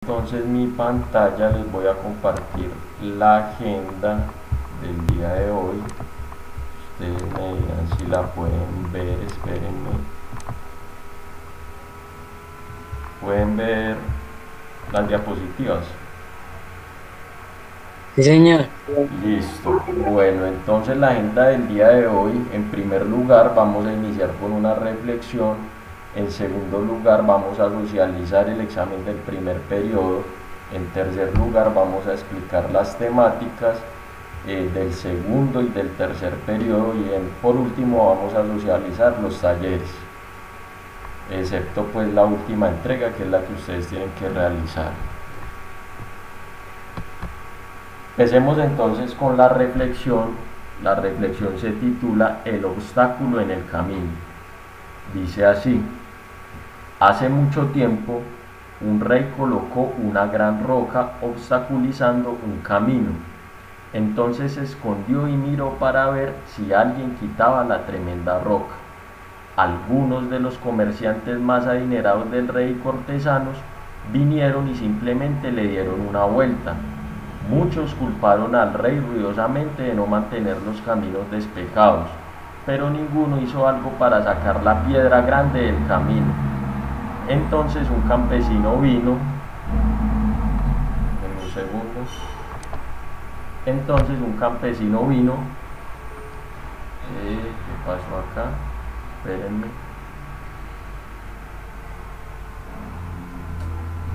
Entonces mi pantalla les voy a compartir la agenda del día de hoy. Ustedes me dirán si la pueden ver, espérenme. Pueden ver las diapositivas. Sí, señor. Listo. Bueno, entonces la agenda del día de hoy, en primer lugar vamos a iniciar con una reflexión. En segundo lugar vamos a socializar el examen del primer periodo. En tercer lugar vamos a explicar las temáticas del segundo y del tercer periodo. Y por último vamos a socializar los talleres, excepto pues la última entrega, que es la que ustedes tienen que realizar. Empecemos entonces con la reflexión. La reflexión se titula El obstáculo en el camino. Dice así: hace mucho tiempo un rey colocó una gran roca obstaculizando un camino. Entonces se escondió y miró para ver si alguien quitaba la tremenda roca. Algunos de los comerciantes más adinerados del rey y cortesanos vinieron y simplemente le dieron una vuelta. Muchos culparon al rey ruidosamente de no mantener los caminos despejados, pero ninguno hizo algo para sacar la piedra grande del camino. Entonces un campesino vino, en un segundo, entonces un campesino vino, ¿qué pasó acá? Espérenme.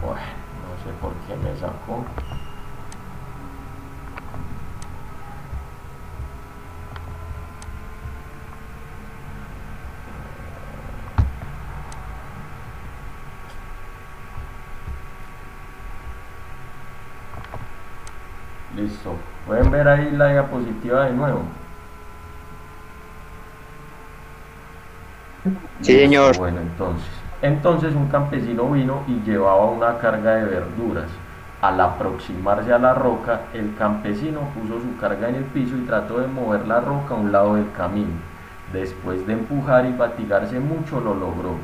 Bueno, no sé por qué me sacó. Listo. Pueden ver ahí la diapositiva de nuevo. Sí, Listo, señor. bueno, entonces un campesino vino y llevaba una carga de verduras. Al aproximarse a la roca, el campesino puso su carga en el piso y trató de mover la roca a un lado del camino. Después de empujar y fatigarse mucho, lo logró.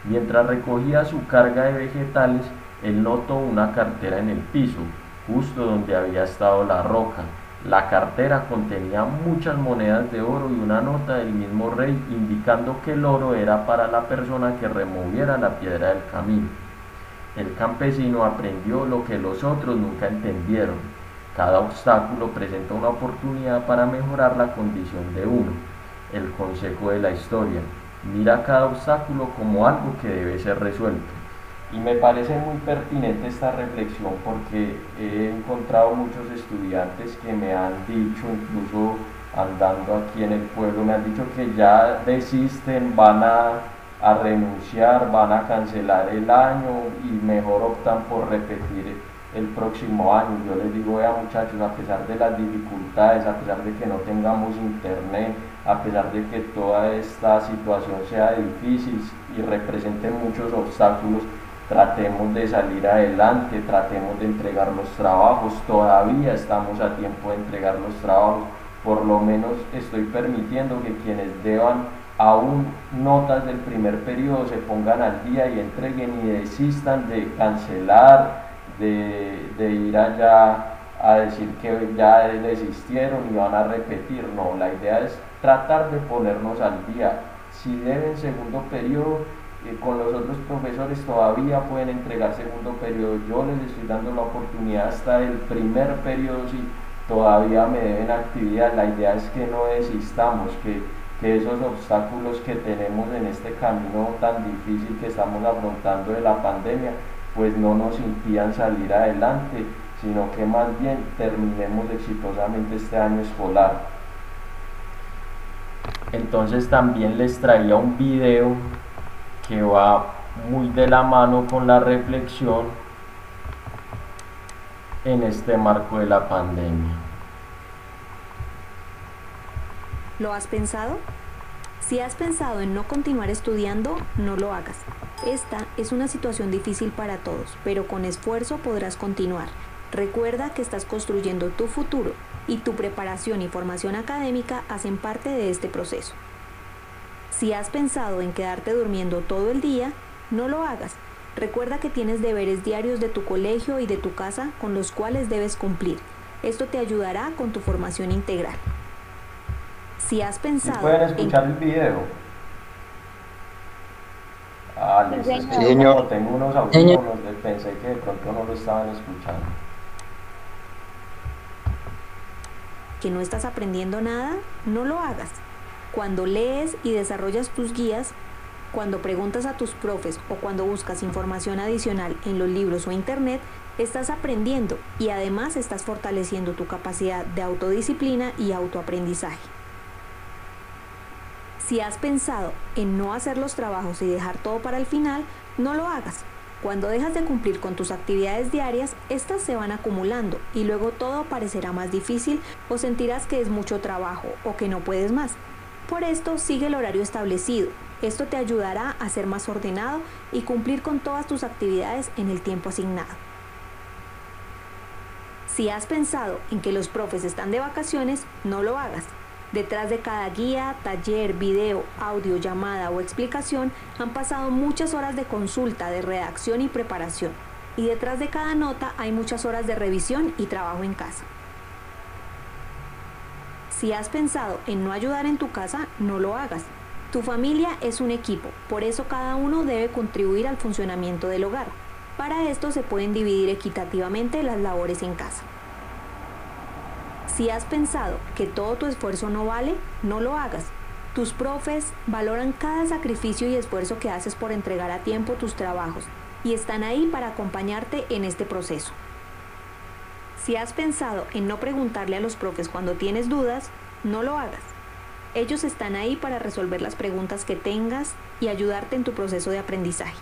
Mientras recogía su carga de vegetales, él notó una cartera en el piso, justo donde había estado la roca. La cartera contenía muchas monedas de oro y una nota del mismo rey indicando que el oro era para la persona que removiera la piedra del camino. El campesino aprendió lo que los otros nunca entendieron: cada obstáculo presenta una oportunidad para mejorar la condición de uno. El consejo de la historia: mira cada obstáculo como algo que debe ser resuelto. Y me parece muy pertinente esta reflexión porque he encontrado muchos estudiantes que me han dicho, incluso andando aquí en el pueblo, me han dicho que ya desisten, van a renunciar, van a cancelar el año y mejor optan por repetir el próximo año. Yo les digo: vea muchachos, a pesar de las dificultades, a pesar de que no tengamos internet, a pesar de que toda esta situación sea difícil y represente muchos obstáculos, tratemos de salir adelante, tratemos de entregar los trabajos. Todavía estamos a tiempo de entregar los trabajos. Por lo menos estoy permitiendo que quienes deban aún notas del primer periodo se pongan al día y entreguen y desistan de cancelar, de ir allá a decir que ya desistieron y van a repetir. No, la idea es tratar de ponernos al día. Si deben segundo periodo, con los otros profesores todavía pueden entregar segundo periodo. Yo les estoy dando la oportunidad hasta el primer periodo si todavía me deben actividad. La idea es que no desistamos, que esos obstáculos que tenemos en este camino tan difícil que estamos afrontando de la pandemia, pues no nos impidan salir adelante, sino que más bien terminemos exitosamente este año escolar. Entonces también les traía un video que va muy de la mano con la reflexión en este marco de la pandemia. ¿Lo has pensado? Si has pensado en no continuar estudiando, no lo hagas. Esta es una situación difícil para todos, pero con esfuerzo podrás continuar. Recuerda que estás construyendo tu futuro y tu preparación y formación académica hacen parte de este proceso. Si has pensado en quedarte durmiendo todo el día, no lo hagas. Recuerda que tienes deberes diarios de tu colegio y de tu casa con los cuales debes cumplir. Esto te ayudará con tu formación integral. Si has ¿Sí pensado pueden en... escuchar el video? Ah, Sí, listo, es que señor. yo Señor, como tengo unos señor, audífonos, pensé que de pronto no lo estaban escuchando. que no estás aprendiendo nada, no lo hagas. Cuando lees y desarrollas tus guías, cuando preguntas a tus profes o cuando buscas información adicional en los libros o internet, estás aprendiendo y además estás fortaleciendo tu capacidad de autodisciplina y autoaprendizaje. Si has pensado en no hacer los trabajos y dejar todo para el final, no lo hagas. Cuando dejas de cumplir con tus actividades diarias, estas se van acumulando y luego todo parecerá más difícil o sentirás que es mucho trabajo o que no puedes más. Por esto, sigue el horario establecido. Esto te ayudará a ser más ordenado y cumplir con todas tus actividades en el tiempo asignado. Si has pensado en que los profes están de vacaciones, no lo hagas. Detrás de cada guía, taller, video, audio, llamada o explicación han pasado muchas horas de consulta, de redacción y preparación. Y detrás de cada nota hay muchas horas de revisión y trabajo en casa. Si has pensado en no ayudar en tu casa, no lo hagas. Tu familia es un equipo, por eso cada uno debe contribuir al funcionamiento del hogar. Para esto se pueden dividir equitativamente las labores en casa. Si has pensado que todo tu esfuerzo no vale, no lo hagas. Tus profes valoran cada sacrificio y esfuerzo que haces por entregar a tiempo tus trabajos y están ahí para acompañarte en este proceso. Si has pensado en no preguntarle a los profes cuando tienes dudas, no lo hagas. Ellos están ahí para resolver las preguntas que tengas y ayudarte en tu proceso de aprendizaje.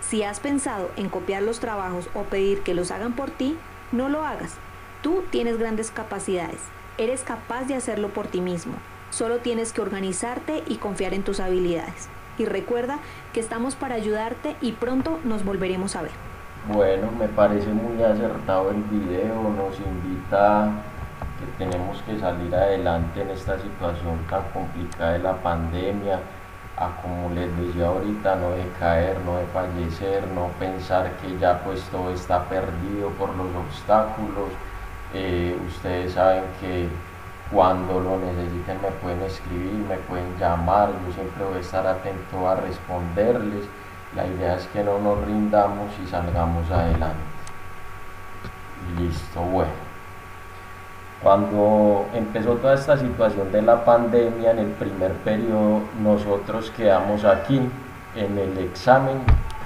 Si has pensado en copiar los trabajos o pedir que los hagan por ti, no lo hagas. Tú tienes grandes capacidades, eres capaz de hacerlo por ti mismo. Solo tienes que organizarte y confiar en tus habilidades. Y recuerda que estamos para ayudarte y pronto nos volveremos a ver. Bueno, me parece muy acertado el video, nos invita que tenemos que salir adelante en esta situación tan complicada de la pandemia, a como les decía ahorita, no decaer, no de fallecer, no pensar que ya pues todo está perdido por los obstáculos. Ustedes saben que cuando lo necesiten me pueden escribir, me pueden llamar, yo siempre voy a estar atento a responderles. La idea es que no nos rindamos y salgamos adelante. Listo, bueno. Cuando empezó toda esta situación de la pandemia, en el primer periodo, nosotros quedamos aquí. En el examen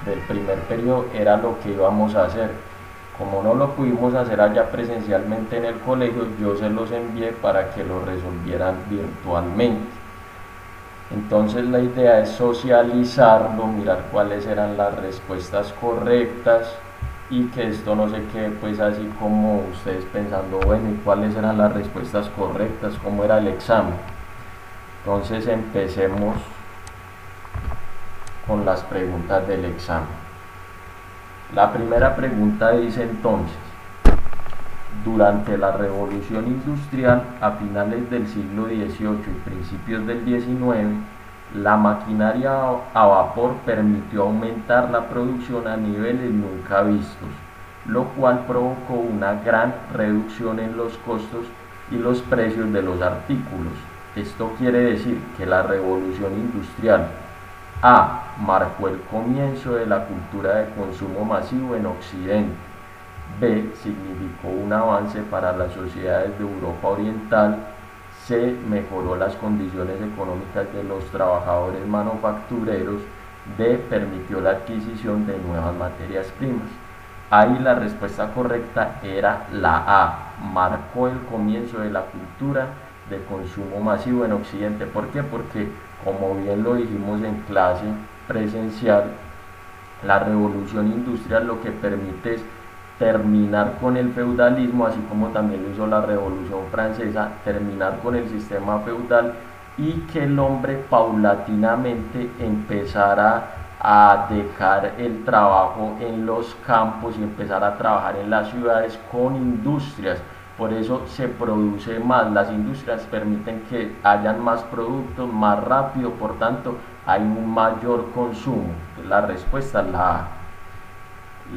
del primer periodo era lo que íbamos a hacer. Como no lo pudimos hacer allá presencialmente en el colegio, yo se los envié para que lo resolvieran virtualmente. Entonces la idea es socializarlo, mirar cuáles eran las respuestas correctas y que esto no se quede pues así como ustedes pensando, bueno, ¿y cuáles eran las respuestas correctas? ¿Cómo era el examen? Entonces empecemos con las preguntas del examen. La primera pregunta dice entonces: durante la Revolución Industrial a finales del siglo XVIII y principios del XIX, la maquinaria a vapor permitió aumentar la producción a niveles nunca vistos, lo cual provocó una gran reducción en los costos y los precios de los artículos. Esto quiere decir que la Revolución Industrial marcó el comienzo de la cultura de consumo masivo en Occidente. B. Significó un avance para las sociedades de Europa Oriental. C. Mejoró las condiciones económicas de los trabajadores manufactureros. D. Permitió la adquisición de nuevas materias primas. Ahí la respuesta correcta era la A. Marcó el comienzo de la cultura de consumo masivo en Occidente. ¿Por qué? Porque, como bien lo dijimos en clase presencial, la revolución industrial lo que permite es terminar con el feudalismo, así como también lo hizo la Revolución Francesa, terminar con el sistema feudal y que el hombre paulatinamente empezara a dejar el trabajo en los campos y empezar a trabajar en las ciudades con industrias, Por eso se produce más, las industrias permiten que hayan más productos más rápido, por tanto hay un mayor consumo. La respuesta es la A.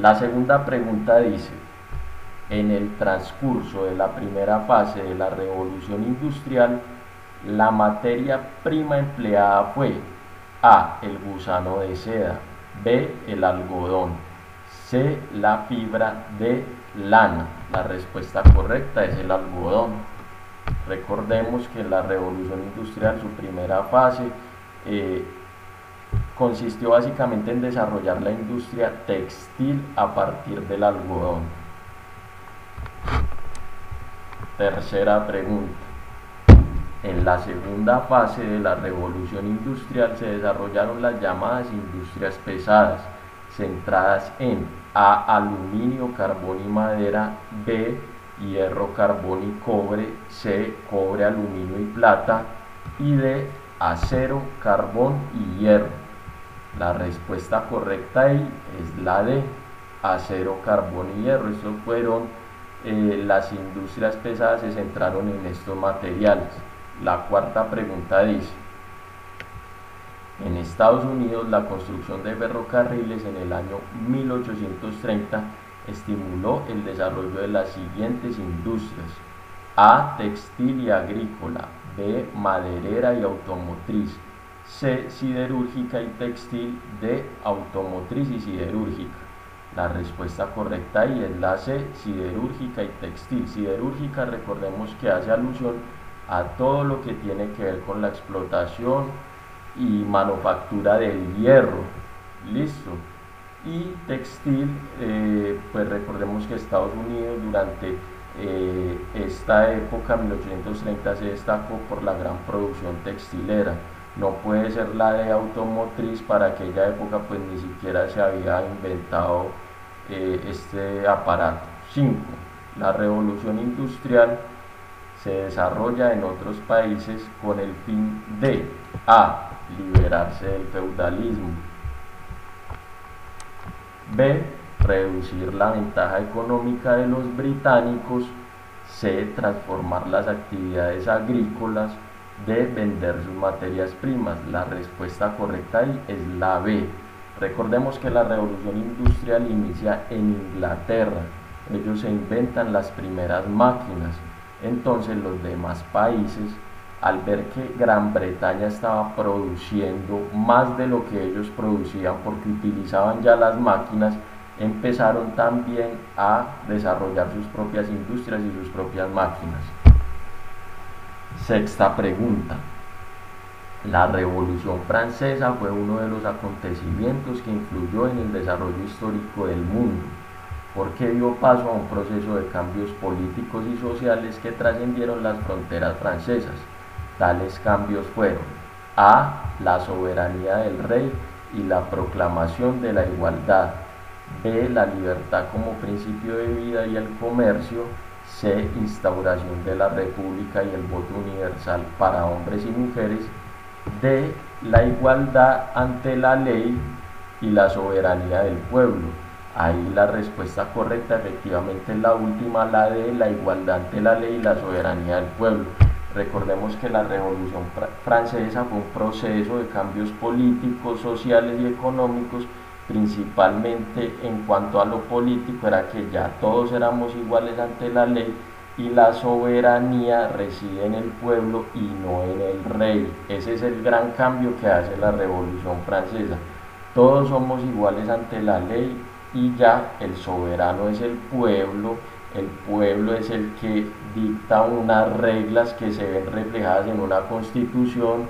La segunda pregunta dice: en el transcurso de la primera fase de la revolución industrial, la materia prima empleada fue A, el gusano de seda, B, el algodón, C, la fibra de lana. La respuesta correcta es el algodón. Recordemos que en la revolución industrial, su primera fase consistió básicamente en desarrollar la industria textil a partir del algodón. Tercera pregunta. En la segunda fase de la revolución industrial se desarrollaron las llamadas industrias pesadas, centradas en A, aluminio, carbón y madera, B, hierro, carbón y cobre, C, cobre, aluminio y plata, y D, acero, carbón y hierro. La respuesta correcta ahí es la D, acero, carbón y hierro. Estos fueron las industrias pesadas, se centraron en estos materiales. La cuarta pregunta dice: en Estados Unidos, la construcción de ferrocarriles en el año 1830 estimuló el desarrollo de las siguientes industrias: A, textil y agrícola, B, maderera y automotriz, C, siderúrgica y textil, D, automotriz y siderúrgica. La respuesta correcta ahí es la C, siderúrgica y textil. Siderúrgica, recordemos que hace alusión a todo lo que tiene que ver con la explotación y manufactura del hierro. Listo. Y textil, pues recordemos que Estados Unidos durante esta época, 1830, se destacó por la gran producción textilera. No puede ser la de automotriz, para aquella época pues ni siquiera se había inventado este aparato. 5. La revolución industrial se desarrolla en otros países con el fin de A, liberarse del feudalismo, B, reducir la ventaja económica de los británicos, C, transformar las actividades agrícolas, D, vender sus materias primas. La respuesta correcta ahí es la B. Recordemos que la revolución industrial inicia en Inglaterra. Ellos se inventan las primeras máquinas. Entonces los demás países, al ver que Gran Bretaña estaba produciendo más de lo que ellos producían porque utilizaban ya las máquinas, empezaron también a desarrollar sus propias industrias y sus propias máquinas. Sexta pregunta. La Revolución Francesa fue uno de los acontecimientos que influyó en el desarrollo histórico del mundo, porque dio paso a un proceso de cambios políticos y sociales que trascendieron las fronteras francesas. Tales cambios fueron: A, la soberanía del rey y la proclamación de la igualdad; B, la libertad como principio de vida y el comercio; C, instauración de la república y el voto universal para hombres y mujeres; D, la igualdad ante la ley y la soberanía del pueblo. Ahí la respuesta correcta efectivamente es la última, la D, la igualdad ante la ley y la soberanía del pueblo. Recordemos que la Revolución Francesa fue un proceso de cambios políticos, sociales y económicos. Principalmente en cuanto a lo político, era que ya todos éramos iguales ante la ley, y la soberanía reside en el pueblo y no en el rey. Ese es el gran cambio que hace la Revolución Francesa. Todos somos iguales ante la ley y ya el soberano es el pueblo es el que dicta unas reglas que se ven reflejadas en una constitución,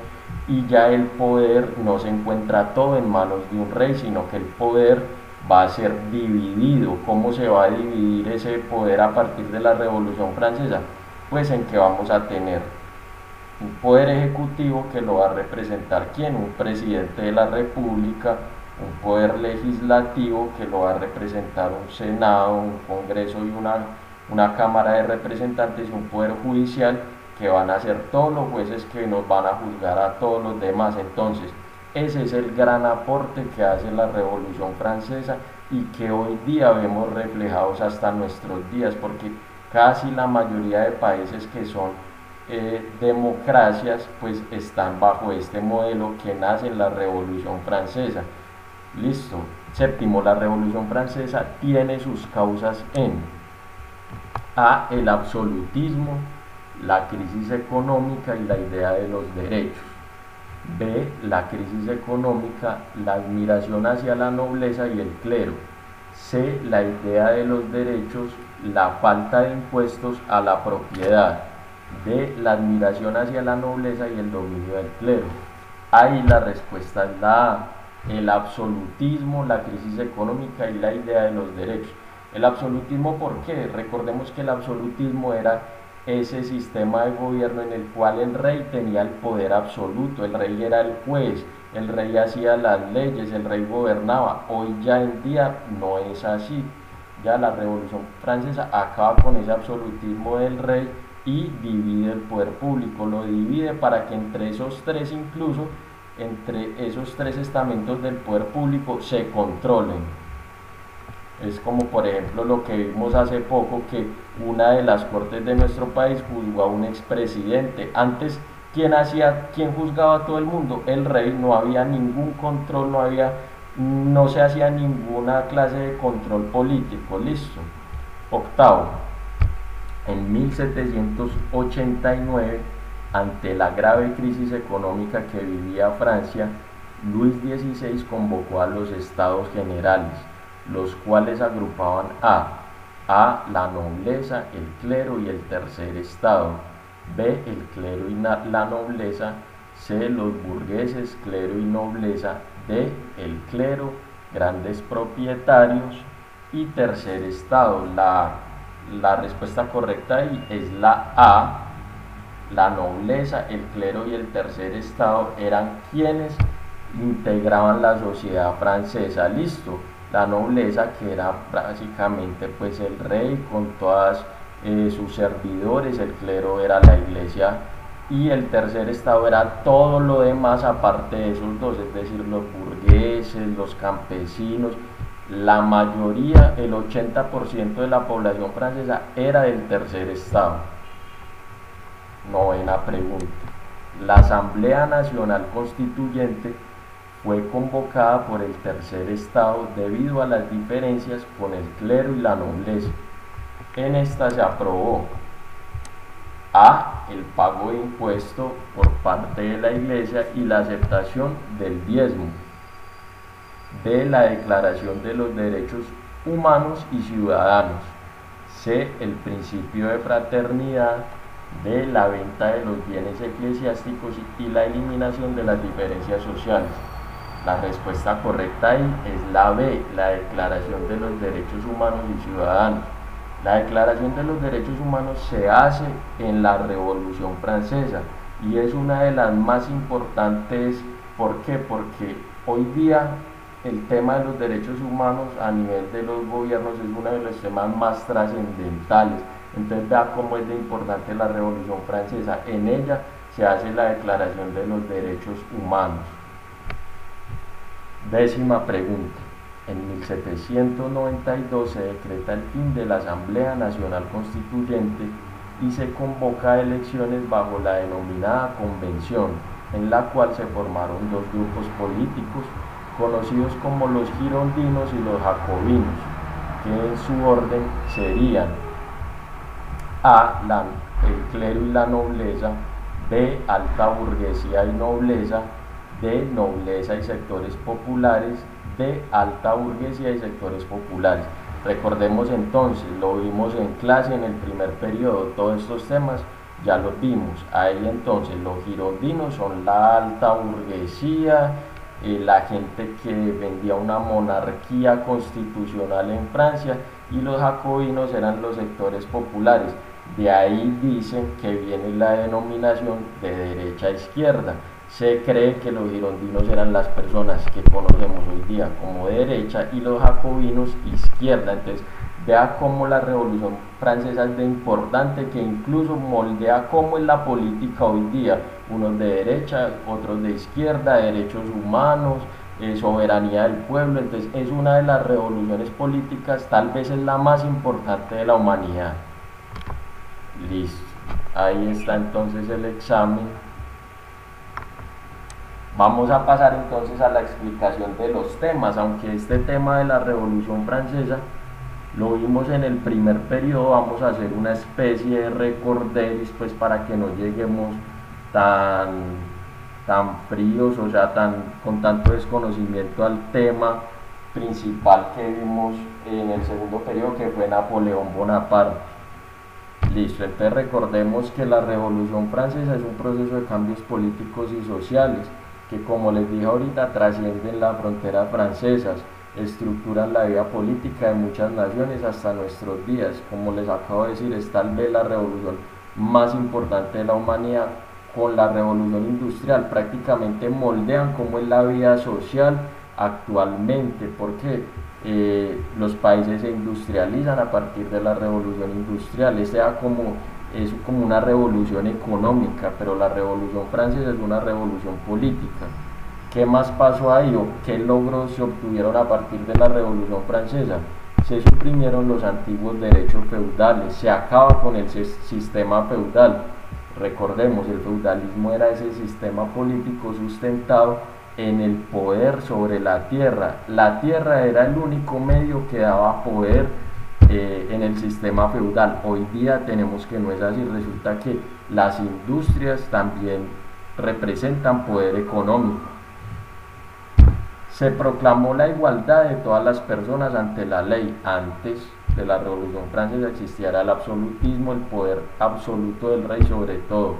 y ya el poder no se encuentra todo en manos de un rey, sino que el poder va a ser dividido. ¿Cómo se va a dividir ese poder a partir de la Revolución Francesa? Pues en que vamos a tener un poder ejecutivo que lo va a representar ¿quién? Un presidente de la república; un poder legislativo que lo va a representar un senado, un congreso y una cámara de representantes; y un poder judicial que van a ser todos los jueces que nos van a juzgar a todos los demás. Entonces ese es el gran aporte que hace la Revolución Francesa y que hoy día vemos reflejados hasta nuestros días, porque casi la mayoría de países que son democracias, pues están bajo este modelo que nace en la Revolución Francesa. Listo. Séptimo, la Revolución Francesa tiene sus causas en A, el absolutismo, la crisis económica y la idea de los derechos. B, la crisis económica, la admiración hacia la nobleza y el clero. C, la idea de los derechos, la falta de impuestos a la propiedad. D, la admiración hacia la nobleza y el dominio del clero. Ahí la respuesta es la A, el absolutismo, la crisis económica y la idea de los derechos. El absolutismo, ¿por qué? Recordemos que el absolutismo era ese sistema de gobierno en el cual el rey tenía el poder absoluto, el rey era el juez, el rey hacía las leyes, el rey gobernaba. Hoy ya en día no es así. Ya la Revolución Francesa acaba con ese absolutismo del rey y divide el poder público, lo divide para que entre esos tres, incluso entre esos tres estamentos del poder público, se controlen. Es como por ejemplo lo que vimos hace poco, que una de las cortes de nuestro país juzgó a un expresidente. Antes, ¿quién juzgaba a todo el mundo? El rey. No había ningún control, no se hacía ninguna clase de control político. Listo. Octavo, en 1789, ante la grave crisis económica que vivía Francia, Luis XVI convocó a los Estados Generales, los cuales agrupaban a la nobleza, el clero y el tercer estado. B, el clero y la nobleza. C, los burgueses, clero y nobleza. D, el clero, grandes propietarios y tercer estado. La respuesta correcta ahí es la A, la nobleza, el clero y el tercer estado eran quienes integraban la sociedad francesa. Listo. La nobleza, que era básicamente pues el rey con todas sus servidores, el clero era la iglesia y el tercer estado era todo lo demás aparte de esos dos, es decir, los burgueses, los campesinos. La mayoría, el 80% de la población francesa era del tercer estado. Novena pregunta. La Asamblea Nacional Constituyente fue convocada por el tercer estado debido a las diferencias con el clero y la nobleza. En esta se aprobó A, el pago de impuesto por parte de la iglesia y la aceptación del diezmo. B, la declaración de los derechos humanos y ciudadanos. C, el principio de fraternidad. D, la venta de los bienes eclesiásticos y la eliminación de las diferencias sociales. La respuesta correcta ahí es la B, la Declaración de los Derechos Humanos y Ciudadanos. La Declaración de los Derechos Humanos se hace en la Revolución Francesa y es una de las más importantes. ¿Por qué? Porque hoy día el tema de los derechos humanos a nivel de los gobiernos es uno de los temas más trascendentales. Entonces vea cómo es de importante la Revolución Francesa. En ella se hace la Declaración de los Derechos Humanos. Décima pregunta. En 1792 se decreta el fin de la Asamblea Nacional Constituyente y se convoca a elecciones bajo la denominada Convención, en la cual se formaron dos grupos políticos conocidos como los girondinos y los jacobinos, que en su orden serían A, el clero y la nobleza. B, alta burguesía y nobleza. D, nobleza y sectores populares. D, alta burguesía y sectores populares. Recordemos entonces, lo vimos en clase en el primer periodo, todos estos temas ya los vimos. Ahí entonces los girondinos son la alta burguesía, la gente que vendía una monarquía constitucional en Francia, y los jacobinos eran los sectores populares. De ahí dicen que viene la denominación de derecha a izquierda. Se cree que los girondinos eran las personas que conocemos hoy día como derecha y los jacobinos izquierda. Entonces vea cómo la Revolución Francesa es de importante, que incluso moldea cómo es la política hoy día, unos de derecha, otros de izquierda, derechos humanos, soberanía del pueblo. Entonces es una de las revoluciones políticas, tal vez es la más importante de la humanidad. Listo, ahí está entonces el examen. Vamos a pasar entonces a la explicación de los temas, aunque este tema de la Revolución Francesa lo vimos en el primer periodo. Vamos a hacer una especie de recorderis, pues para que no lleguemos tan, tan fríos, o sea, con tanto desconocimiento al tema principal que vimos en el segundo periodo, que fue Napoleón Bonaparte. Listo, entonces recordemos que la Revolución Francesa es un proceso de cambios políticos y sociales que, como les dije ahorita, trascienden las fronteras francesas, estructuran la vida política de muchas naciones hasta nuestros días. Como les acabo de decir, es tal vez la revolución más importante de la humanidad. Con la revolución industrial prácticamente moldean cómo es la vida social actualmente, porque los países se industrializan a partir de la revolución industrial. Es como una revolución económica, pero la revolución francesa es una revolución política. ¿Qué más pasó ahí o qué logros se obtuvieron a partir de la revolución francesa? Se suprimieron los antiguos derechos feudales, se acaba con el sistema feudal. Recordemos, el feudalismo era ese sistema político sustentado en el poder sobre la tierra. La tierra era el único medio que daba poder en el sistema feudal. Hoy día tenemos que no es así. Resulta que las industrias también representan poder económico. Se proclamó la igualdad de todas las personas ante la ley. Antes de la Revolución Francesa existía el absolutismo, el poder absoluto del rey sobre todo.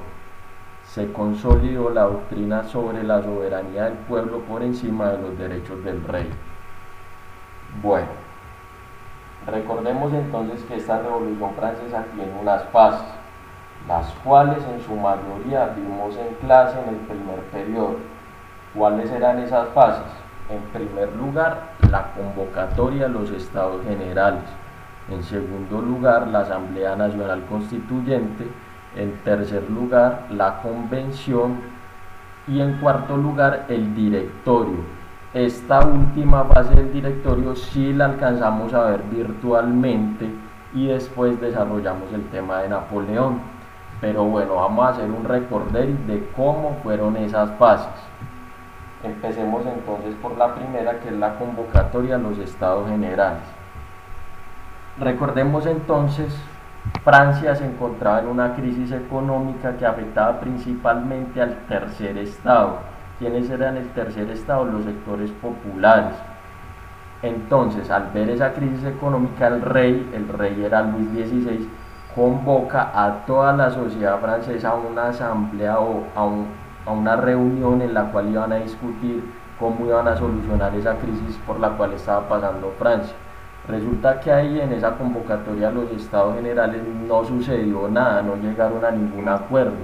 Se consolidó la doctrina sobre la soberanía del pueblo por encima de los derechos del rey. Bueno, recordemos entonces que esta Revolución Francesa tiene unas fases, las cuales en su mayoría vimos en clase en el primer periodo. ¿Cuáles eran esas fases? En primer lugar, la convocatoria a los Estados Generales. En segundo lugar, la Asamblea Nacional Constituyente. En tercer lugar, la Convención. Y en cuarto lugar, el Directorio. Esta última fase del Directorio sí la alcanzamos a ver virtualmente y después desarrollamos el tema de Napoleón. Pero bueno, vamos a hacer un recorderis de cómo fueron esas fases. Empecemos entonces por la primera, que es la convocatoria a los Estados Generales. Recordemos entonces, Francia se encontraba en una crisis económica que afectaba principalmente al tercer estado. ¿Quiénes eran el tercer estado? Los sectores populares. Entonces, al ver esa crisis económica, el rey era Luis XVI, convoca a toda la sociedad francesa a una asamblea o a una reunión en la cual iban a discutir cómo iban a solucionar esa crisis por la cual estaba pasando Francia. Resulta que ahí en esa convocatoria a los Estados Generales no sucedió nada, no llegaron a ningún acuerdo.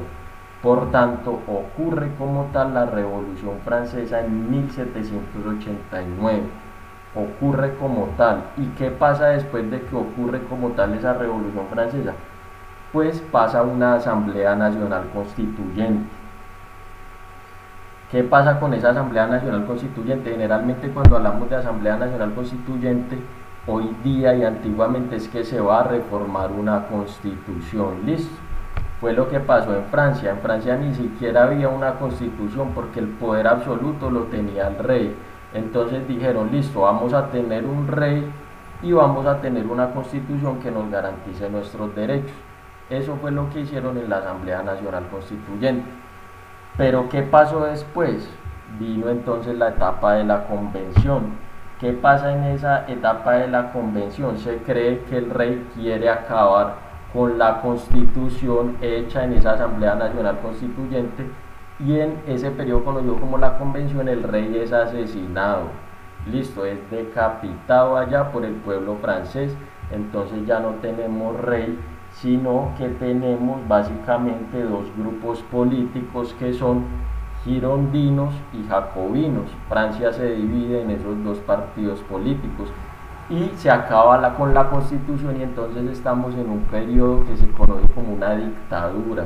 Por tanto, ocurre como tal la Revolución Francesa en 1789. Ocurre como tal. ¿Y qué pasa después de que ocurre como tal esa Revolución Francesa? Pues pasa una Asamblea Nacional Constituyente. ¿Qué pasa con esa Asamblea Nacional Constituyente? Generalmente cuando hablamos de Asamblea Nacional Constituyente, hoy día y antiguamente es que se va a reformar una constitución. ¿Listo? Fue lo que pasó en Francia. En Francia ni siquiera había una constitución porque el poder absoluto lo tenía el rey. Entonces dijeron, listo, vamos a tener un rey y vamos a tener una constitución que nos garantice nuestros derechos. Eso fue lo que hicieron en la Asamblea Nacional Constituyente. Pero ¿qué pasó después? Vino entonces la etapa de la convención. ¿Qué pasa en esa etapa de la convención? Se cree que el rey quiere acabar con la constitución hecha en esa Asamblea Nacional Constituyente y en ese periodo conocido como la convención el rey es asesinado. Listo, es decapitado allá por el pueblo francés. Entonces ya no tenemos rey, sino que tenemos básicamente dos grupos políticos que son girondinos y jacobinos. Francia se divide en esos dos partidos políticos y se acaba con la constitución y entonces estamos en un periodo que se conoce como una dictadura.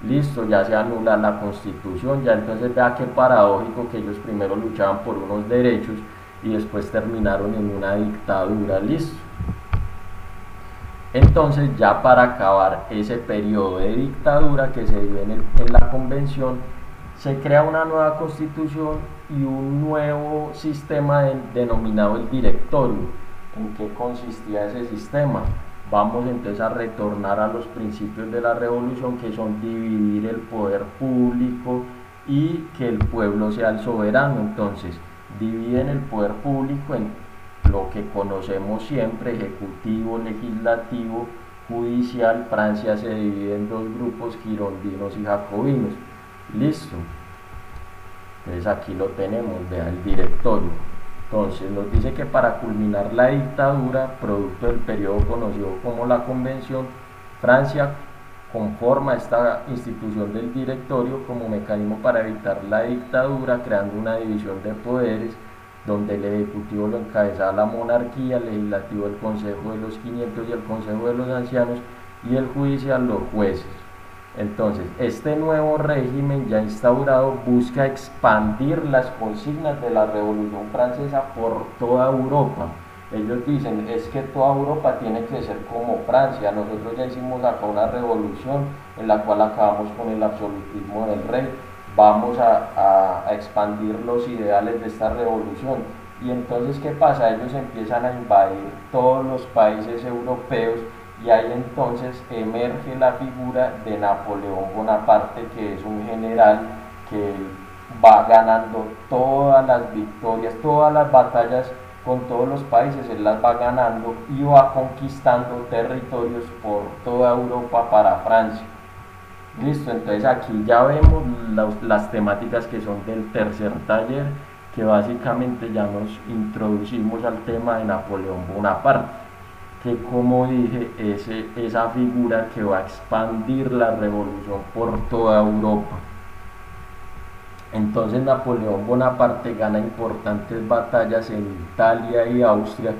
Listo, ya se anula la constitución, ya entonces vea qué paradójico que ellos primero luchaban por unos derechos y después terminaron en una dictadura. Listo. Entonces, ya para acabar ese periodo de dictadura que se dio en la convención, se crea una nueva constitución y un nuevo sistema denominado el directorio. ¿En qué consistía ese sistema? Vamos entonces a retornar a los principios de la revolución, que son dividir el poder público y que el pueblo sea el soberano. Entonces, dividen el poder público en lo que conocemos siempre: ejecutivo, legislativo, judicial. Francia se divide en dos grupos: girondinos y jacobinos. Listo. Entonces aquí lo tenemos, vea el directorio. Entonces nos dice que para culminar la dictadura, producto del periodo conocido como la Convención, Francia conforma esta institución del directorio como mecanismo para evitar la dictadura, creando una división de poderes donde el ejecutivo lo encabezaba la monarquía, el legislativo el Consejo de los 500 y el Consejo de los Ancianos, y el judicial los jueces. Entonces, este nuevo régimen ya instaurado busca expandir las consignas de la Revolución Francesa por toda Europa. Ellos dicen, es que toda Europa tiene que ser como Francia. Nosotros ya hicimos acá una revolución en la cual acabamos con el absolutismo del rey. Vamos a expandir los ideales de esta revolución. Y entonces, ¿qué pasa? Ellos empiezan a invadir todos los países europeos, y ahí entonces emerge la figura de Napoleón Bonaparte, que es un general que va ganando todas las victorias, todas las batallas con todos los países, él las va ganando y va conquistando territorios por toda Europa para Francia. Listo, entonces aquí ya vemos las temáticas que son del tercer taller, que básicamente ya nos introducimos al tema de Napoleón Bonaparte, que, como dije, es esa figura que va a expandir la revolución por toda Europa. Entonces Napoleón Bonaparte gana importantes batallas en Italia y Austria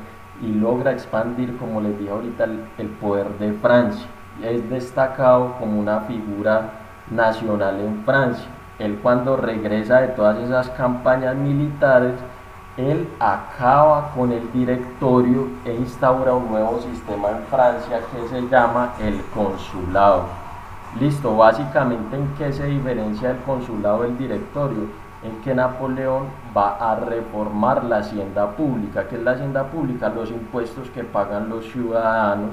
y logra expandir, como les dije ahorita, el poder de Francia. Es destacado como una figura nacional en Francia. Él, cuando regresa de todas esas campañas militares, él acaba con el directorio e instaura un nuevo sistema en Francia que se llama el consulado. Listo, básicamente, ¿en qué se diferencia el consulado del directorio? En que Napoleón va a reformar la hacienda pública. ¿Qué es la hacienda pública? Los impuestos que pagan los ciudadanos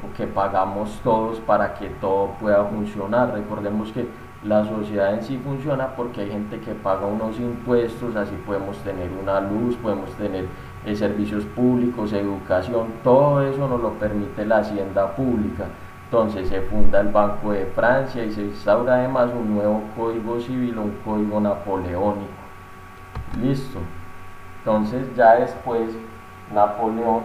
o que pagamos todos para que todo pueda funcionar. Recordemos que la sociedad en sí funciona porque hay gente que paga unos impuestos, así podemos tener una luz, podemos tener servicios públicos, educación, todo eso nos lo permite la hacienda pública. Entonces se funda el Banco de Francia y se instaura además un nuevo código civil, un código napoleónico. Listo. Entonces ya después Napoleón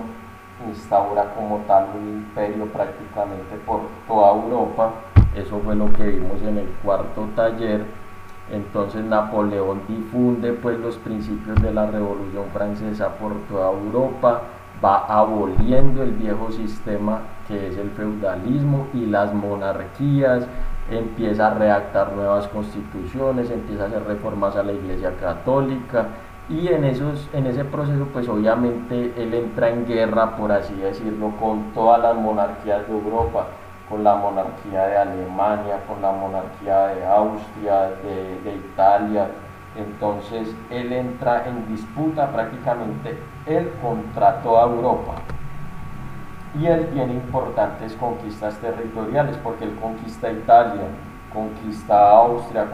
instaura como tal un imperio prácticamente por toda Europa. Eso fue lo que vimos en el cuarto taller. Entonces Napoleón difunde pues los principios de la Revolución Francesa por toda Europa, va aboliendo el viejo sistema que es el feudalismo y las monarquías, empieza a redactar nuevas constituciones, empieza a hacer reformas a la Iglesia Católica, y en ese proceso pues obviamente él entra en guerra, por así decirlo, con todas las monarquías de Europa, con la monarquía de Alemania, con la monarquía de Austria, de Italia. Entonces él entra en disputa prácticamente él contra toda Europa, y él tiene importantes conquistas territoriales porque él conquista Italia, conquista Austria,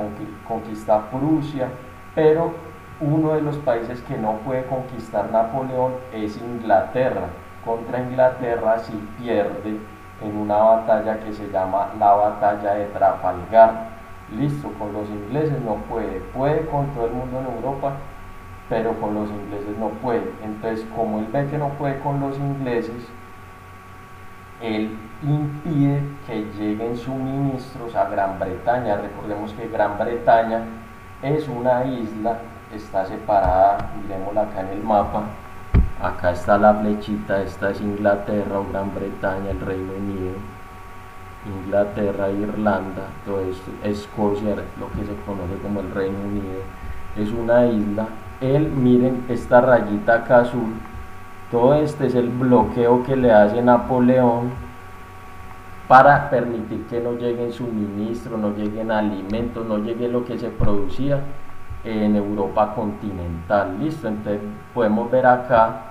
conquista Prusia, pero uno de los países que no puede conquistar Napoleón es Inglaterra. Contra Inglaterra sí pierde en una batalla que se llama la batalla de Trafalgar. Listo, con los ingleses no puede con todo el mundo en Europa, pero con los ingleses no puede. Entonces, como él ve que no puede con los ingleses, él impide que lleguen suministros a Gran Bretaña. Recordemos que Gran Bretaña es una isla, está separada, miremosla acá en el mapa. Acá está la flechita, esta es Inglaterra o Gran Bretaña, el Reino Unido, Inglaterra, Irlanda, todo esto, Escocia, lo que se conoce como el Reino Unido, es una isla. Miren esta rayita acá azul, todo este es el bloqueo que le hace Napoleón para permitir que no lleguen suministros, no lleguen alimentos, no llegue lo que se producía en Europa continental. Listo, entonces podemos ver acá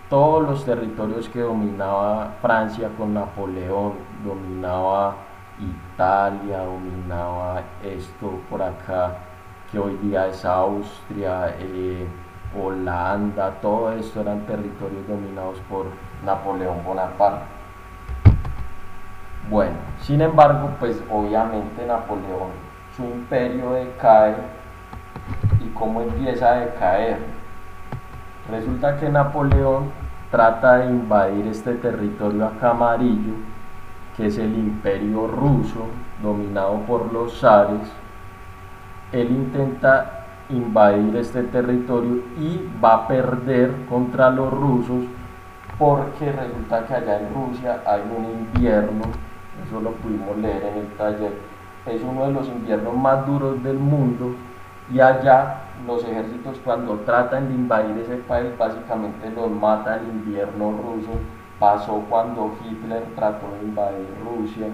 todos los territorios que dominaba Francia con Napoleón, dominaba Italia, dominaba esto por acá, que hoy día es Austria, Holanda, todo esto eran territorios dominados por Napoleón Bonaparte. Bueno, sin embargo, pues obviamente Napoleón, su imperio decae. ¿Y cómo empieza a decaer? Resulta que Napoleón trata de invadir este territorio acá amarillo, que es el imperio ruso, dominado por los zares. Él intenta invadir este territorio y va a perder contra los rusos, porque resulta que allá en Rusia hay un invierno, eso lo pudimos leer en el taller, es uno de los inviernos más duros del mundo, y allá los ejércitos, cuando tratan de invadir ese país, básicamente los mata el invierno ruso. Pasó cuando Hitler trató de invadir Rusia,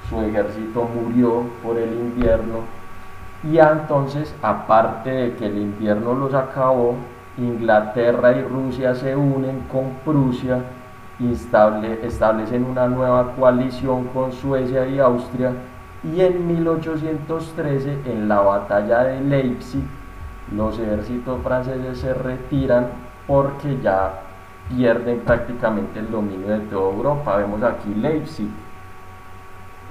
su ejército murió por el invierno. Y entonces, aparte de que el invierno los acabó, Inglaterra y Rusia se unen con Prusia, establecen una nueva coalición con Suecia y Austria, y en 1813, en la batalla de Leipzig, los ejércitos franceses se retiran porque ya pierden prácticamente el dominio de toda Europa. Vemos aquí Leipzig,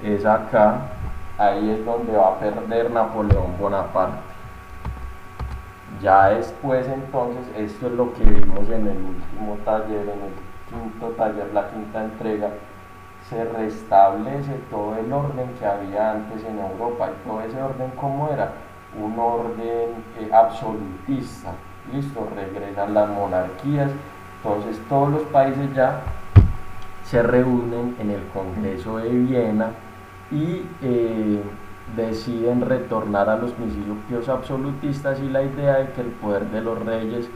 es acá, ahí es donde va a perder Napoleón Bonaparte. Ya después, entonces, esto es lo que vimos en el último taller, en el quinto taller, la quinta entrega. Se restablece todo el orden que había antes en Europa. Y todo ese orden, ¿cómo era? Un orden absolutista. Listo, regresan las monarquías. Entonces todos los países ya se reúnen en el Congreso de Viena y deciden retornar a los principios absolutistas, y la idea de que el poder de los reyes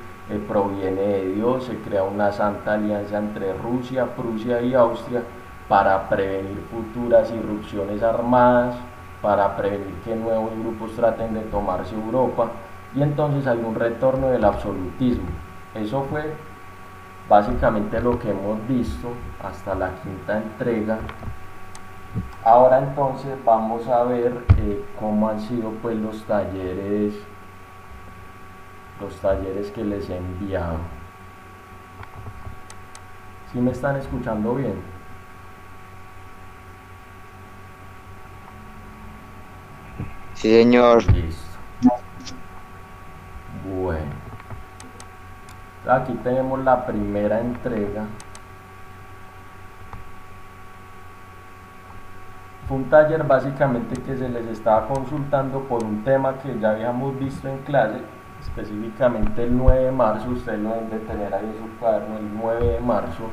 proviene de Dios. Se crea una santa alianza entre Rusia, Prusia y Austria para prevenir futuras irrupciones armadas, para prevenir que nuevos grupos traten de tomarse Europa, y entonces hay un retorno del absolutismo. Eso fue básicamente lo que hemos visto hasta la quinta entrega. Ahora entonces vamos a ver cómo han sido pues los talleres que les he enviado. ¿Sí me están escuchando bien? Sí, señor. Listo. Bueno, aquí tenemos la primera entrega. Fue un taller básicamente que se les estaba consultando por un tema que ya habíamos visto en clase, específicamente el 9 de marzo, ustedes lo deben de tener ahí en su cuaderno. El 9 de marzo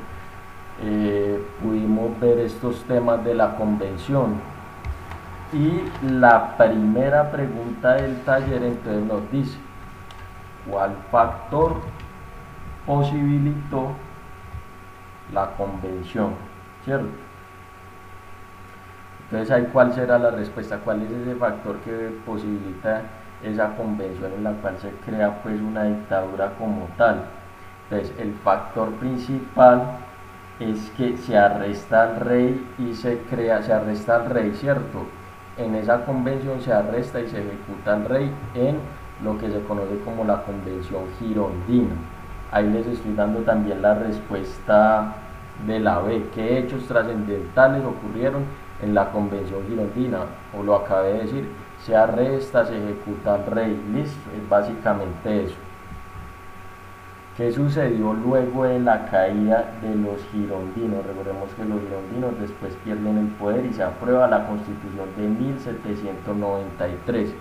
pudimos ver estos temas de la convención. Y la primera pregunta del taller entonces nos dice: ¿cuál factor posibilitó la convención? ¿Cierto? Entonces ahí, ¿cuál será la respuesta? ¿Cuál es ese factor que posibilita esa convención en la cual se crea pues una dictadura como tal? Entonces el factor principal es que se arresta al rey y se arresta al rey, ¿cierto? En esa convención se arresta y se ejecuta al rey en lo que se conoce como la convención girondina. Ahí les estoy dando también la respuesta de la B. ¿Qué hechos trascendentales ocurrieron en la convención girondina? O lo acabé de decir, se arresta, se ejecuta al rey. Listo, es básicamente eso. ¿Qué sucedió luego de la caída de los girondinos? Recordemos que los girondinos después pierden el poder y se aprueba la Constitución de 1793.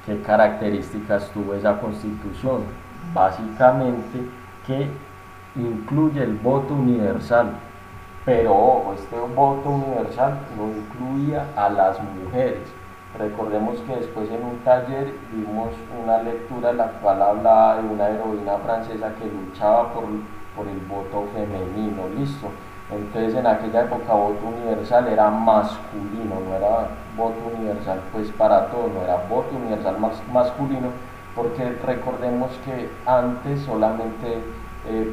¿Qué características tuvo esa Constitución? Básicamente que incluye el voto universal, pero ojo, este voto universal no incluía a las mujeres. Recordemos que después en un taller vimos una lectura en la cual hablaba de una heroína francesa que luchaba por el voto femenino. Listo, Entonces en aquella época voto universal era masculino, no era voto universal pues para todos, no era voto universal masculino, porque recordemos que antes solamente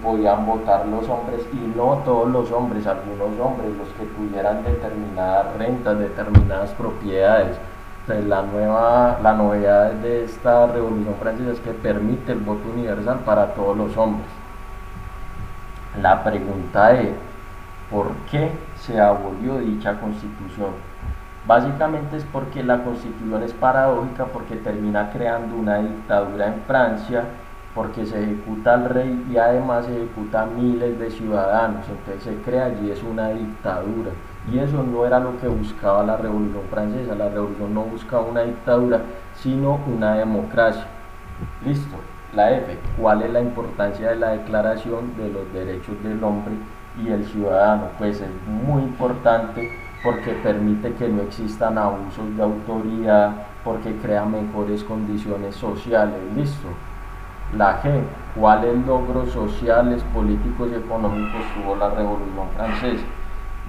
podían votar los hombres y no todos los hombres, algunos hombres, los que tuvieran determinadas rentas, determinadas propiedades. Entonces la novedad de esta revolución francesa es que permite el voto universal para todos los hombres. La pregunta es, ¿por qué se abolió dicha constitución? Básicamente es porque la constitución es paradójica, porque termina creando una dictadura en Francia, porque se ejecuta al rey y además se ejecuta a miles de ciudadanos, entonces se crea allí es una dictadura, y eso no era lo que buscaba la revolución francesa. La revolución no buscaba una dictadura, sino una democracia. Listo. La F, ¿cuál es la importancia de la Declaración de los Derechos del Hombre y el Ciudadano? Pues es muy importante porque permite que no existan abusos de autoridad, porque crea mejores condiciones sociales. Listo. La G, ¿cuáles logros sociales, políticos y económicos tuvo la Revolución Francesa?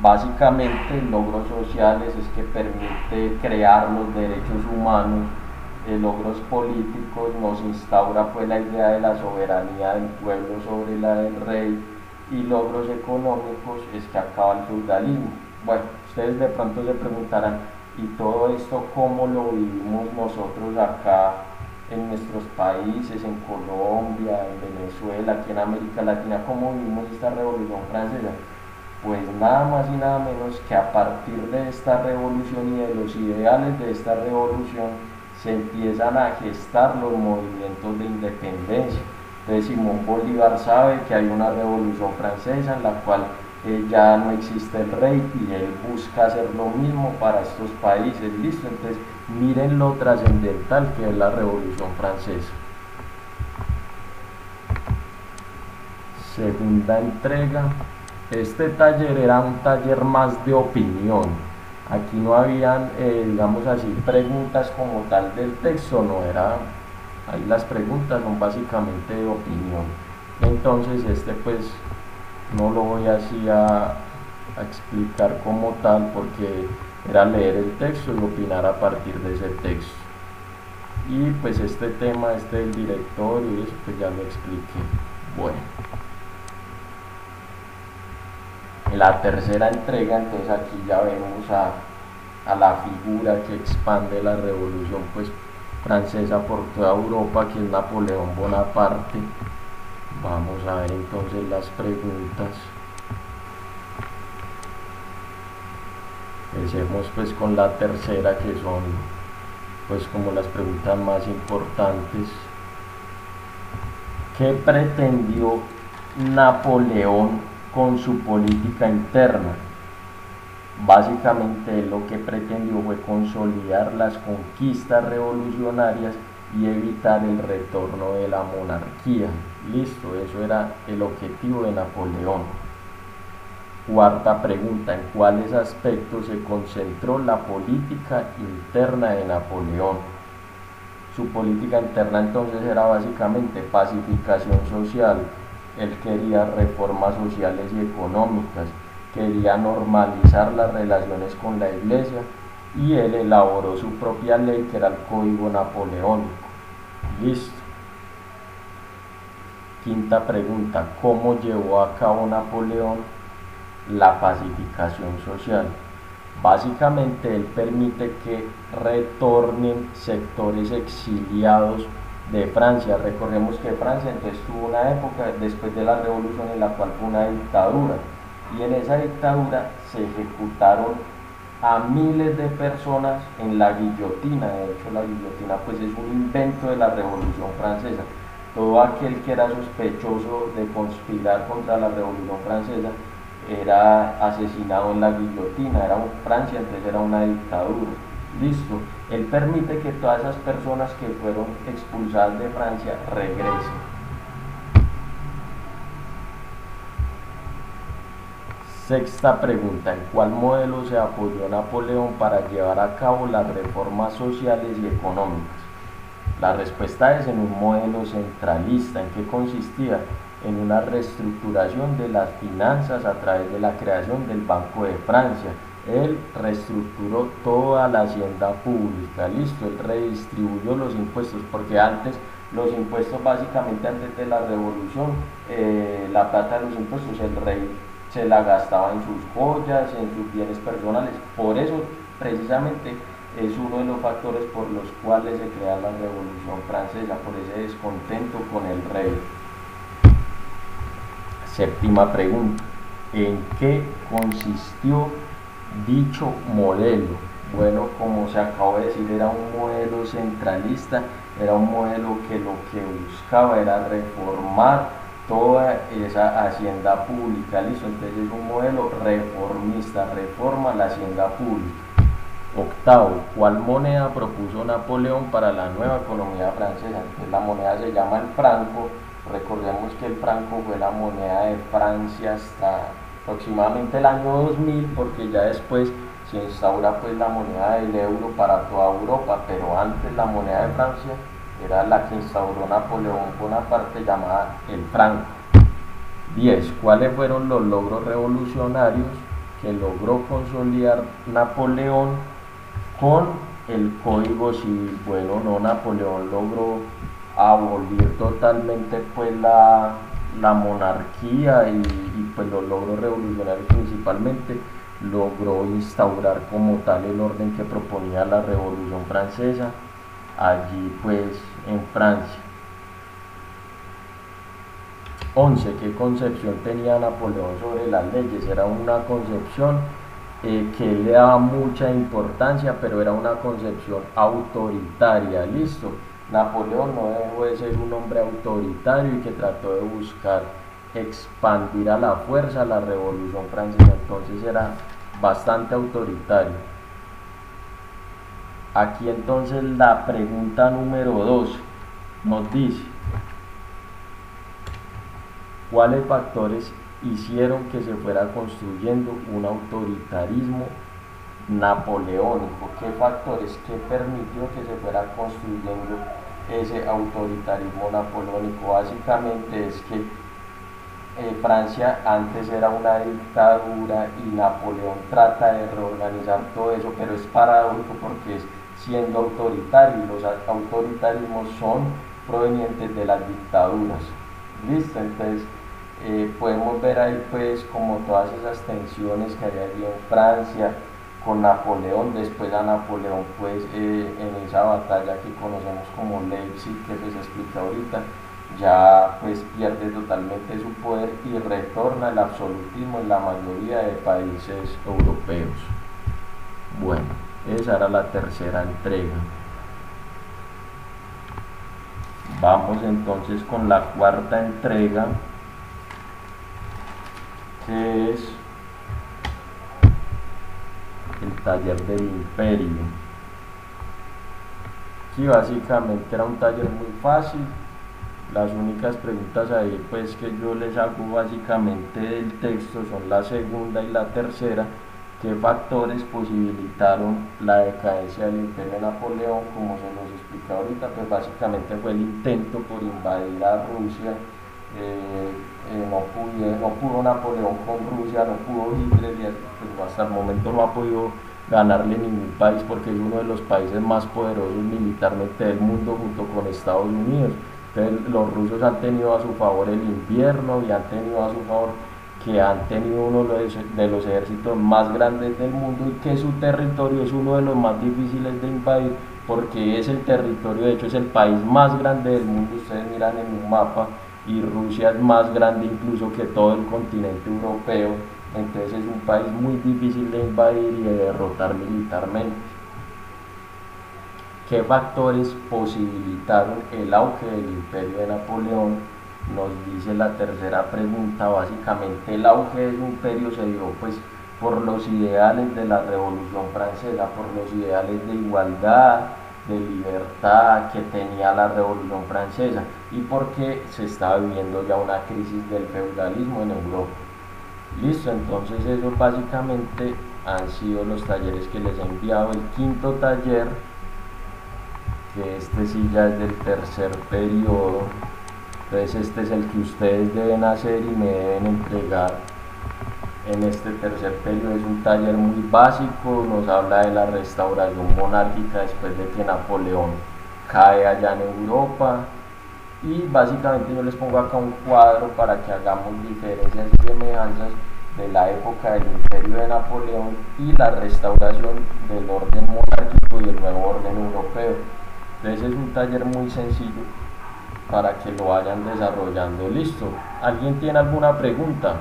Básicamente, logros sociales es que permite crear los derechos humanos. Logros políticos nos instaura pues la idea de la soberanía del pueblo sobre la del rey, y logros económicos es que acaba el feudalismo. Bueno, ustedes de pronto se preguntarán, ¿y todo esto cómo lo vivimos nosotros acá en nuestros países, en Colombia, en Venezuela, aquí en América Latina? ¿Cómo vivimos esta revolución francesa? Pues nada más y nada menos que a partir de esta revolución y de los ideales de esta revolución se empiezan a gestar los movimientos de independencia. Entonces Simón Bolívar sabe que hay una revolución francesa en la cual ya no existe el rey y él busca hacer lo mismo para estos países. Listo, entonces miren lo trascendental que es la revolución francesa. Segunda entrega. Este taller era un taller más de opinión. Aquí no habían, digamos así, preguntas como tal del texto, no era, ahí las preguntas son básicamente de opinión. Entonces pues no lo voy así a explicar como tal, porque era leer el texto y opinar a partir de ese texto. Y pues este tema, del directorio y eso pues ya lo expliqué. Bueno. La tercera entrega, entonces aquí ya vemos a la figura que expande la revolución pues francesa por toda Europa, que es Napoleón Bonaparte. Vamos a ver entonces las preguntas. Empecemos pues con la tercera, que son pues como las preguntas más importantes. ¿Qué pretendió Napoleón con su política interna? Básicamente lo que pretendió fue consolidar las conquistas revolucionarias y evitar el retorno de la monarquía. Listo, eso era el objetivo de Napoleón. Cuarta pregunta, ¿en cuáles aspectos se concentró la política interna de Napoleón? Su política interna entonces era básicamente pacificación social. Él quería reformas sociales y económicas, quería normalizar las relaciones con la iglesia, y él elaboró su propia ley, que era el Código Napoleónico. Listo. Quinta pregunta, ¿cómo llevó a cabo Napoleón la pacificación social? Básicamente él permite que retornen sectores exiliados de Francia. Recordemos que Francia entonces tuvo una época después de la revolución en la cual fue una dictadura, y en esa dictadura se ejecutaron a miles de personas en la guillotina. De hecho la guillotina pues es un invento de la revolución francesa. Todo aquel que era sospechoso de conspirar contra la revolución francesa era asesinado en la guillotina. Francia entonces era una dictadura. Listo, él permite que todas esas personas que fueron expulsadas de Francia regresen. Sexta pregunta, ¿en cuál modelo se apoyó Napoleón para llevar a cabo las reformas sociales y económicas? La respuesta es en un modelo centralista. ¿En qué consistía? en una reestructuración de las finanzas a través de la creación del Banco de Francia. Él reestructuró toda la hacienda pública, listo, él redistribuyó los impuestos, porque antes los impuestos, básicamente antes de la revolución, la plata de los impuestos el rey se la gastaba en sus joyas, en sus bienes personales. Por eso precisamente es uno de los factores por los cuales se crea la Revolución Francesa, por ese descontento con el rey. Séptima pregunta: ¿en qué consistió dicho modelo? Bueno, como se acabó de decir, era un modelo centralista, era un modelo que lo que buscaba era reformar toda esa hacienda pública, listo. Entonces es un modelo reformista, reforma la hacienda pública. Octavo: ¿cuál moneda propuso Napoleón para la nueva economía francesa? Entonces la moneda se llama el franco. Recordemos que el franco fue la moneda de Francia hasta aproximadamente el año 2000, porque ya después se instaura pues la moneda del euro para toda Europa, pero antes la moneda de Francia era la que instauró Napoleón Bonaparte, llamada el franco. 10. ¿Cuáles fueron los logros revolucionarios que logró consolidar Napoleón con el Código Civil? Bueno, no, Napoleón logró abolir totalmente pues la monarquía y pues los logros revolucionarios principalmente logró instaurar como tal el orden que proponía la Revolución Francesa allí pues en Francia. 11. ¿Qué concepción tenía Napoleón sobre las leyes? Era una concepción que le daba mucha importancia, pero era una concepción autoritaria, listo. Napoleón no dejó de ser un hombre autoritario y que trató de buscar expandir a la fuerza la Revolución Francesa, entonces era bastante autoritario. Aquí entonces la pregunta número 2 nos dice: ¿cuáles factores hicieron que se fuera construyendo un autoritarismo napoleónico? ¿Qué factores, qué permitió que se fuera construyendo ese autoritarismo napoleónico? Básicamente es que Francia antes era una dictadura y Napoleón trata de reorganizar todo eso, pero es paradójico porque es siendo autoritario, y los autoritarismos son provenientes de las dictaduras. Listo, entonces podemos ver ahí pues como todas esas tensiones que había allí en Francia con Napoleón. Después a Napoleón pues en esa batalla que conocemos como Leipzig, que pues explica ahorita, ya pues pierde totalmente su poder y retorna el absolutismo en la mayoría de países europeos. Bueno, esa era la tercera entrega. Vamos entonces con la cuarta entrega, que es el taller del imperio. Aquí básicamente era un taller muy fácil. Las únicas preguntas ahí pues que yo les hago básicamente del texto son la segunda y la tercera. ¿Qué factores posibilitaron la decadencia del imperio de Napoleón? Como se los explica ahorita, pues básicamente fue el intento por invadir a Rusia. No pudo Napoleón con Rusia, no pudo Hitler, y pues hasta el momento no ha podido ganarle ningún país, porque es uno de los países más poderosos militarmente del mundo junto con Estados Unidos. Entonces los rusos han tenido a su favor el invierno y han tenido a su favor que han tenido uno de los ejércitos más grandes del mundo, y que su territorio es uno de los más difíciles de invadir, porque es el territorio, de hecho es el país más grande del mundo. Ustedes miran en un mapa y Rusia es más grande incluso que todo el continente europeo, entonces es un país muy difícil de invadir y de derrotar militarmente. ¿Qué factores posibilitaron el auge del imperio de Napoleón? Nos dice la tercera pregunta. Básicamente el auge del imperio se dio pues por los ideales de la Revolución Francesa, por los ideales de igualdad, de libertad que tenía la Revolución Francesa, y porque se estaba viviendo ya una crisis del feudalismo en Europa. Listo, entonces esos básicamente han sido los talleres que les he enviado. El quinto taller, que este sí ya es del tercer periodo, Entonces este es el que ustedes deben hacer y me deben entregar en este tercer periodo. Es un taller muy básico, nos habla de la restauración monárquica después de que Napoleón cae allá en Europa, y básicamente yo les pongo acá un cuadro para que hagamos diferencias y semejanzas de la época del imperio de Napoleón y la restauración del orden monárquico y el nuevo orden europeo. Entonces es un taller muy sencillo para que lo vayan desarrollando. Listo. ¿Alguien tiene alguna pregunta?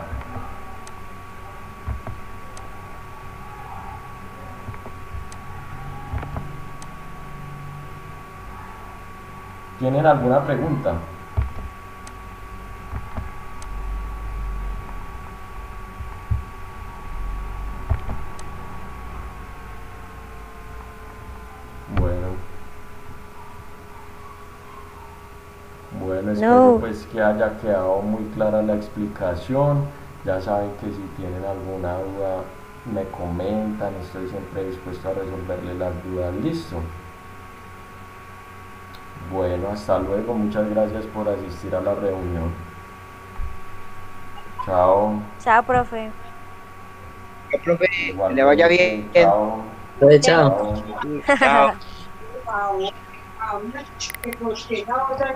¿Tienen alguna pregunta? Bueno, espero pues que haya quedado muy clara la explicación. Ya saben que si tienen alguna duda me comentan, estoy siempre dispuesto a resolverles las dudas. Listo. Bueno, hasta luego, muchas gracias por asistir a la reunión. Chao. Chao, profe. Profe, Igual, le vaya bien. Chao. Chao. Chao. Porque la otra